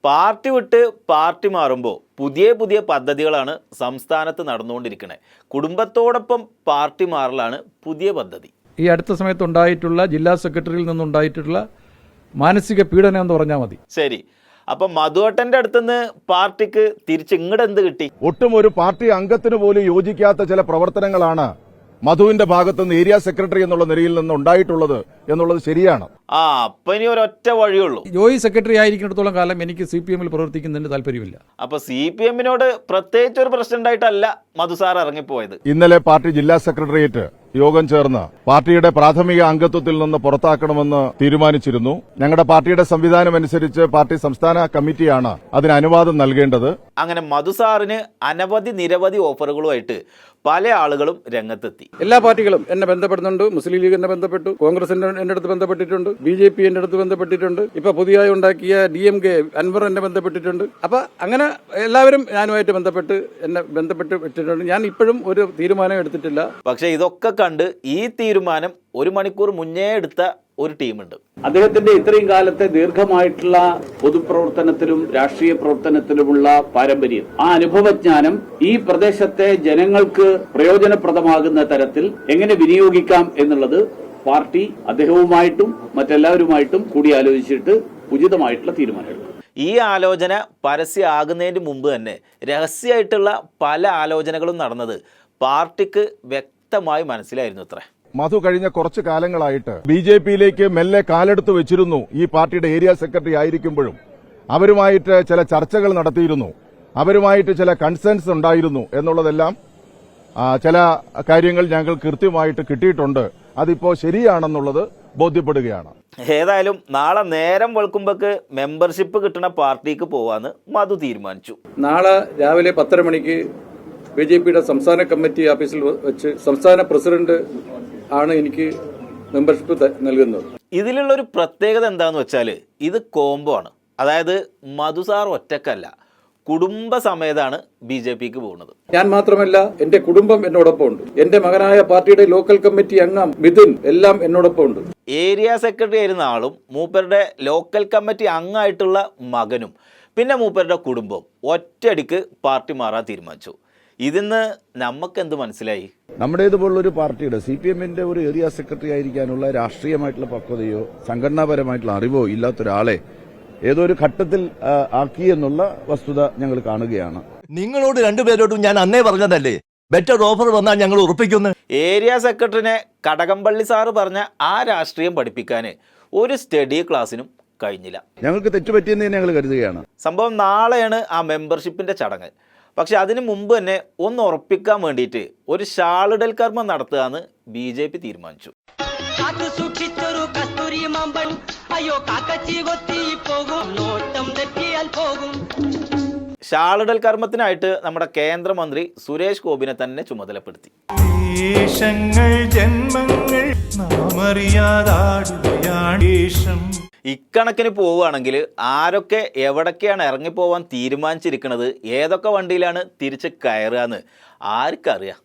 Party വിട്ട് party മാറുമ്പോൾ പുതിയ പുതിയ പദ്ധതികളാണ് സംസ്ഥാനത്ത് നടന്നുകൊണ്ടിരിക്കുന്നത്. കുടുംബത്തോടൊപ്പം പാർട്ടി മാറലാണ് പുതിയ പദ്ധതി. ഈ അടുത്ത സമയത്തുണ്ടായിട്ടുള്ള ജില്ലാ സെക്രട്ടറിയിൽ നിന്നുണ്ടായിട്ടുള്ള മാനസിക പീഡനം എന്ന് പറഞ്ഞാൽ മതി. ശരി, അപ്പൊ മധുവട്ടന്റെ അടുത്തുനിന്ന് പാർട്ടിക്ക് തിരിച്ച് ഇങ്ങോട്ട് എന്ത് കിട്ടി? ഒട്ടും ഒരു പാർട്ടി അംഗത്തിന് പോലും യോജിക്കാത്ത ചില പ്രവർത്തനങ്ങളാണ് മധുവിന്റെ ഭാഗത്തുനിന്ന് ഏരിയ സെക്രട്ടറി എന്നുള്ള നിലയിൽ നിന്ന് ഉണ്ടായിട്ടുള്ളത് എന്നുള്ളത് ശരിയാണ്. അപ്പൊ ഇനി ഒരൊറ്റ വഴിയുള്ളൂ. ജോയി സെക്രട്ടറി ആയിരിക്കുന്നിടത്തോളം കാലം എനിക്ക് CPM-ൽ പ്രവർത്തിക്കുന്നതിന് താല്പര്യമില്ല. അപ്പൊ CPM-നോട് പ്രത്യേകിച്ച് ഒരു പ്രശ്നം ഉണ്ടായിട്ടല്ല മധുസാർ ഇറങ്ങിപ്പോയത്. ഇന്നലെ പാർട്ടി ജില്ലാ സെക്രട്ടേറിയറ്റ് യോഗം ചേർന്ന് പാർട്ടിയുടെ പ്രാഥമിക അംഗത്വത്തിൽ നിന്ന് പുറത്താക്കണമെന്ന് തീരുമാനിച്ചിരുന്നു. ഞങ്ങളുടെ പാർട്ടിയുടെ സംവിധാനം അനുസരിച്ച് പാർട്ടി സംസ്ഥാന കമ്മിറ്റിയാണ് അതിന് അനുവാദം നൽകേണ്ടത്. അങ്ങനെ മധുസാറിന് നിരവധി ഓഫറുകളുമായിട്ട് പല ആളുകളും രംഗത്തെത്തി. എല്ലാ പാർട്ടികളും എന്നെ ബന്ധപ്പെടുന്നുണ്ട്. മുസ്ലിം ലീഗ് എന്നെ ബന്ധപ്പെട്ടു, കോൺഗ്രസ് എന്റെ അടുത്ത് ബന്ധപ്പെട്ടിട്ടുണ്ട്, BJP എന്റെ അടുത്ത് ബന്ധപ്പെട്ടിട്ടുണ്ട്, ഇപ്പൊ പുതിയതായി ഉണ്ടാക്കിയ DMK അൻവർ എന്നെ ബന്ധപ്പെട്ടിട്ടുണ്ട്. അപ്പൊ അങ്ങനെ എല്ലാവരും ഞാനുമായിട്ട് എന്നെ ബന്ധപ്പെട്ടിട്ടുണ്ട്. ഞാൻ ഇപ്പോഴും ഒരു തീരുമാനം എടുത്തിട്ടില്ല. പക്ഷെ ഇതൊക്കെ കണ്ട് ഈ തീരുമാനം 1 മണിക്കൂർ മുന്നേ എടുത്ത ഒരു ടീമുണ്ട്. അദ്ദേഹത്തിന്റെ ഇത്രയും കാലത്തെ ദീർഘമായിട്ടുള്ള പൊതുപ്രവർത്തനത്തിലും രാഷ്ട്രീയ പ്രവർത്തനത്തിലുമുള്ള പാരമ്പര്യം, ആ അനുഭവജ്ഞാനം ഈ പ്രദേശത്തെ ജനങ്ങൾക്ക് പ്രയോജനപ്രദമാകുന്ന തരത്തിൽ എങ്ങനെ വിനിയോഗിക്കാം എന്നുള്ളത് പാർട്ടി അദ്ദേഹവുമായിട്ടും മറ്റെല്ലാവരുമായിട്ടും കൂടിയാലോചിച്ചിട്ട് ഉചിതമായിട്ടുള്ള തീരുമാനമെടുക്കും. ഈ ആലോചന പരസ്യമാകുന്നതിന് മുമ്പ് തന്നെ രഹസ്യമായിട്ടുള്ള പല ആലോചനകളും നടന്നത് പാർട്ടിക്ക് വ്യക്തമായി മനസ്സിലായിരുന്നു. അത്ര മധു കഴിഞ്ഞ കുറച്ചു കാലങ്ങളായിട്ട് BJP-യിലേക്ക് മെല്ലെ കാലെടുത്ത് വെച്ചിരുന്നു. ഈ പാർട്ടിയുടെ ഏരിയ സെക്രട്ടറി ആയിരിക്കുമ്പോഴും അവരുമായിട്ട് ചില ചർച്ചകൾ നടത്തിയിരുന്നു, അവരുമായിട്ട് ചില കൺസേൺസ് ഉണ്ടായിരുന്നു എന്നുള്ളതെല്ലാം ചില കാര്യങ്ങൾ ഞങ്ങൾ കൃത്യമായിട്ട് കിട്ടിയിട്ടുണ്ട്. അതിപ്പോ ശരിയാണെന്നുള്ളത് ബോധ്യപ്പെടുകയാണ്. ഏതായാലും നാളെ നേരം വെളുക്കുമ്പോക്ക് മെമ്പർഷിപ്പ് കിട്ടുന്ന പാർട്ടിക്ക് പോവാന്ന് മധു തീരുമാനിച്ചു. നാളെ രാവിലെ 10:30 മണിക്ക് BJP-യുടെ സംസ്ഥാന കമ്മിറ്റി ഓഫീസിൽ വെച്ച് സംസ്ഥാന പ്രസിഡന്റ് ആണ് എനിക്ക് മെമ്പർഷിപ്പ് നൽകുന്നത്. ഇതിലുള്ളൊരു പ്രത്യേകത എന്താന്ന് വെച്ചാൽ ഇത് കോംബോ ആണ്. അതായത് മധുസാർ ഒറ്റക്കല്ല, കുടുംബസമേതാണ് BJP-ക്ക് പോകുന്നത്. ഞാൻ മാത്രമല്ല, എന്റെ കുടുംബം എന്നോടൊപ്പം ഉണ്ട്. എന്റെ മകനായ പാർട്ടിയുടെ ലോക്കൽ കമ്മിറ്റി അംഗം മിഥുൻ എല്ലാം എന്നോടൊപ്പം ഉണ്ട്. ഏരിയ സെക്രട്ടറി ആയിരുന്ന ആളും മൂപ്പരുടെ ലോക്കൽ കമ്മിറ്റി അംഗമായിട്ടുള്ള മകനും പിന്നെ മൂപ്പരുടെ കുടുംബവും ഒറ്റയടിക്ക് പാർട്ടി മാറാൻ തീരുമാനിച്ചു. ഇതിന്ന് നമുക്ക് എന്ത് മനസ്സിലായി? നമ്മുടേതുപോലുള്ളൊരു പാർട്ടിയുടെ CPM-ന്റെ ഒരു ഏരിയ സെക്രട്ടറി ആയിരിക്കാനുള്ള രാഷ്ട്രീയമായിട്ടുള്ള പക്വതയോ സംഘടനാപരമായിട്ടുള്ള അറിവോ ഇല്ലാത്തൊരാളെ ഏതോ ഒരു ഘട്ടത്തിൽ ആക്കി എന്നുള്ള വസ്തുത ഞങ്ങൾ കാണുകയാണ്. നിങ്ങളോട് രണ്ടുപേരോടും ഞാൻ അന്നേ പറഞ്ഞതല്ലേ, ബെറ്റർ ഓഫർ വന്നാൽ ഞങ്ങൾ ഉറപ്പിക്കുന്നു. ഏരിയ സെക്രട്ടറിനെ കടകംപള്ളി സാറ് പറഞ്ഞ ആ രാഷ്ട്രീയം പഠിപ്പിക്കാൻ ഒരു സ്റ്റഡി ക്ലാസ്സിനും കഴിഞ്ഞില്ല. ഞങ്ങൾക്ക് തെറ്റുപറ്റിയെന്ന് ഞങ്ങൾ കരുതുകയാണ്. സംഭവം നാളെയാണ് ആ മെമ്പർഷിപ്പിന്റെ ചടങ്ങ്. പക്ഷെ അതിന് മുമ്പ് തന്നെ ഒന്ന് ഉറപ്പിക്കാൻ വേണ്ടിയിട്ട് ഒരു ഷാളിടൽ കർമ്മം നടത്തുകയെന്ന് BJP തീരുമാനിച്ചു. ഷാളിടൽ കർമ്മത്തിനായിട്ട് നമ്മുടെ കേന്ദ്രമന്ത്രി സുരേഷ് ഗോപിനെ തന്നെ ചുമതലപ്പെടുത്തി. ഇക്കണക്കിന് പോവുകയാണെങ്കിൽ ആരൊക്കെ എവിടൊക്കെയാണ് ഇറങ്ങിപ്പോവാൻ തീരുമാനിച്ചിരിക്കുന്നത്, ഏതൊക്കെ വണ്ടിയിലാണ് തിരിച്ച് കയറുക എന്ന് ആർക്കറിയാം.